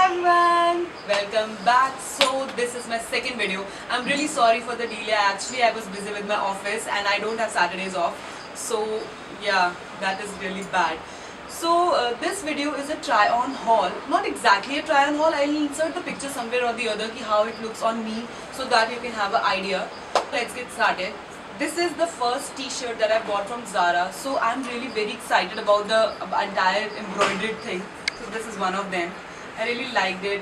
everyone, welcome back. So this is my second video. I'm really sorry for the delay. Actually I was busy with my office and I don't have Saturdays off. So yeah, that is really bad. So this video is a try on haul. Not exactly a try on haul. I'll insert the picture somewhere or the other how it looks on me so that you can have an idea. Let's get started. This is the first t-shirt that I bought from Zara. So I'm really very excited about the entire embroidered thing. So this is one of them. I really liked it.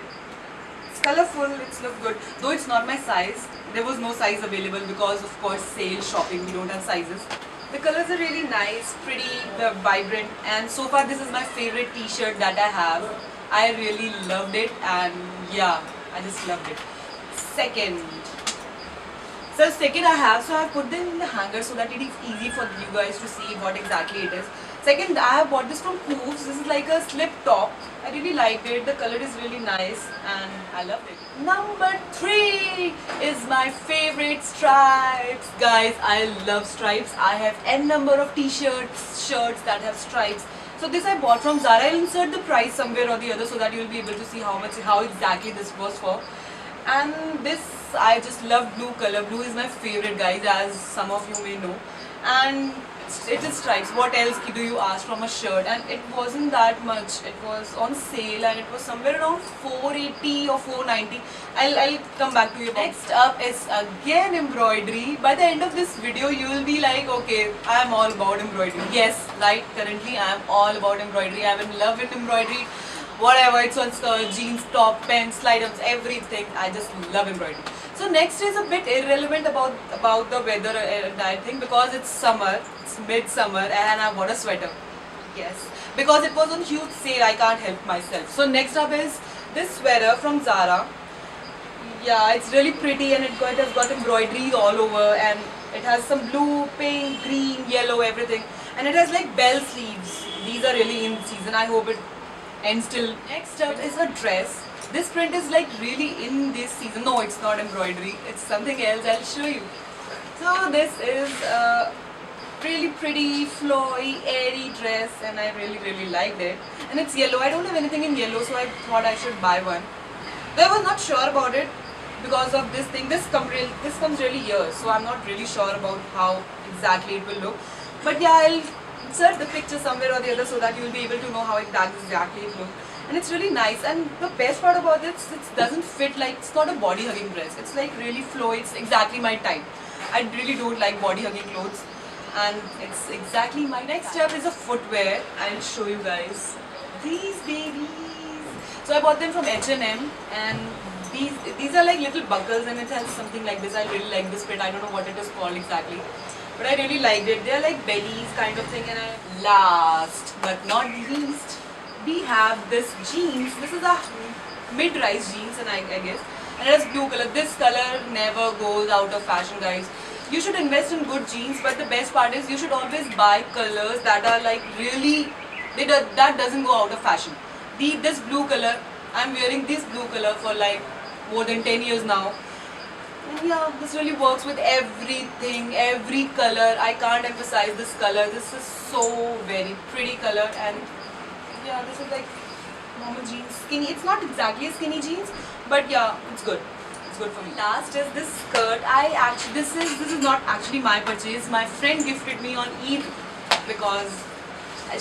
It's colorful, it's looked good. Though it's not my size. There was no size available because of course sale shopping, we don't have sizes. The colors are really nice, pretty, they're vibrant, and so far this is my favorite t-shirt that I have. I really loved it and yeah, I just loved it. Second I have, so I put them in the hanger so that it is easy for you guys to see what exactly it is. Second, I have bought this from Hooves. This is like a slip top. I really liked it. The color is really nice and I loved it. Number 3 is my favorite, stripes. Guys, I love stripes. I have n number of t-shirts, shirts that have stripes. So this I bought from Zara. I'll insert the price somewhere or the other so that you'll be able to see how exactly this was for. And this, I just love blue color. Blue is my favorite, guys, as some of you may know. And it is stripes. What else do you ask from a shirt? And it wasn't that much. It was on sale and it was somewhere around 480 or 490. I'll come back to you. Next up is again embroidery. By the end of this video, you will be like, okay, I am all about embroidery. Yes, right, currently I am all about embroidery. I am in love with embroidery. Whatever, it's on skirts, jeans, top, pants, slide-ons, everything. I just love embroidery. So next is a bit irrelevant about the weather entire thing because it's summer, it's midsummer and I bought a sweater. Yes, because it was on huge sale, I can't help myself. So next up is this sweater from Zara. Yeah, it's really pretty and it has got embroidery all over and it has some blue, pink, green, yellow, everything. And it has like bell sleeves. These are really in season. I hope it ends till. Next up is a dress. This print is like really in this season. No, it's not embroidery. It's something else. I'll show you. So this is a really pretty, flowy, airy dress and I really liked it. And it's yellow. I don't have anything in yellow, so I thought I should buy one. But I was not sure about it because of this thing. This comes really here, so I'm not really sure about how exactly it will look. But yeah, I'll insert the picture somewhere or the other so that you'll be able to know how exactly it looks. And it's really nice, and the best part about this, it doesn't fit like, it's not a body hugging dress. It's like really flowy, it's exactly my type. I really don't like body hugging clothes and it's exactly my next step is a footwear. I'll show you guys these babies. So I bought them from H&M and these are like little buckles and it has something like this. I really like this print. I don't know what it is called exactly, but I really liked it. They're like bellies kind of thing. And last but not least, we have this jeans. This is a mid-rise jeans and I guess. And it has blue color. This color never goes out of fashion, guys. You should invest in good jeans, but the best part is you should always buy colors that are like really, that doesn't go out of fashion. This blue color, I'm wearing this blue color for like more than 10 years now. And yeah, this really works with everything, every color. I can't emphasize this color. This is so very pretty color and yeah, this is like normal jeans, skinny. It's not exactly a skinny jeans, but yeah, it's good. It's good for me. Last is this skirt. This is not actually my purchase. My friend gifted me on Eid because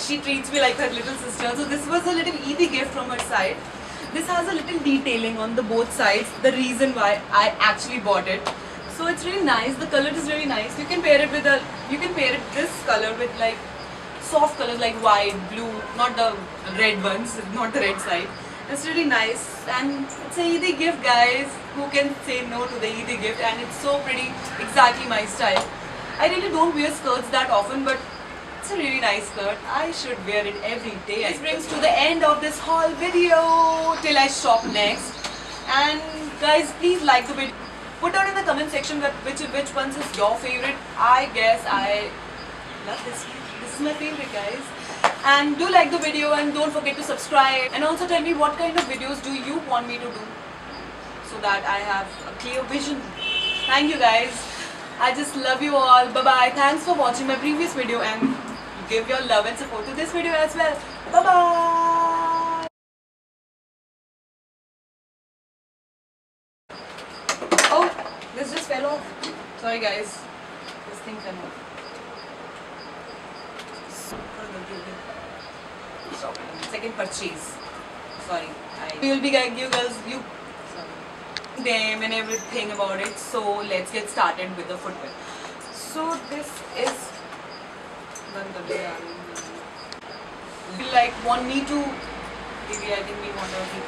she treats me like her little sister. So this was a little Eid gift from her side. This has a little detailing on the both sides. The reason why I actually bought it. So it's really nice. The color is really nice. You can pair it with this color with like soft colors like white, blue, not the red ones, not the red side. It's really nice and it's a Eid gift, guys. Who can say no to the Eid gift? And it's so pretty, exactly my style. I really don't wear skirts that often, but it's a really nice skirt. I should wear it every day. This brings to the end of this haul video till I shop next. And guys, please like the video. Put down in the comment section which ones is your favorite. I guess I love this one. This is my favorite, guys. And do like the video and don't forget to subscribe. And also tell me what kind of videos do you want me to do so that I have a clear vision. Thank you, guys. I just love you all. Bye bye. Thanks for watching my previous video and give your love and support to this video as well. Bye bye. off. Sorry guys, this thing fell off. Second purchase. Sorry, you'll be like you girls, them and everything about it. So let's get started with the footwear. So this is like want me to maybe I think we want to keep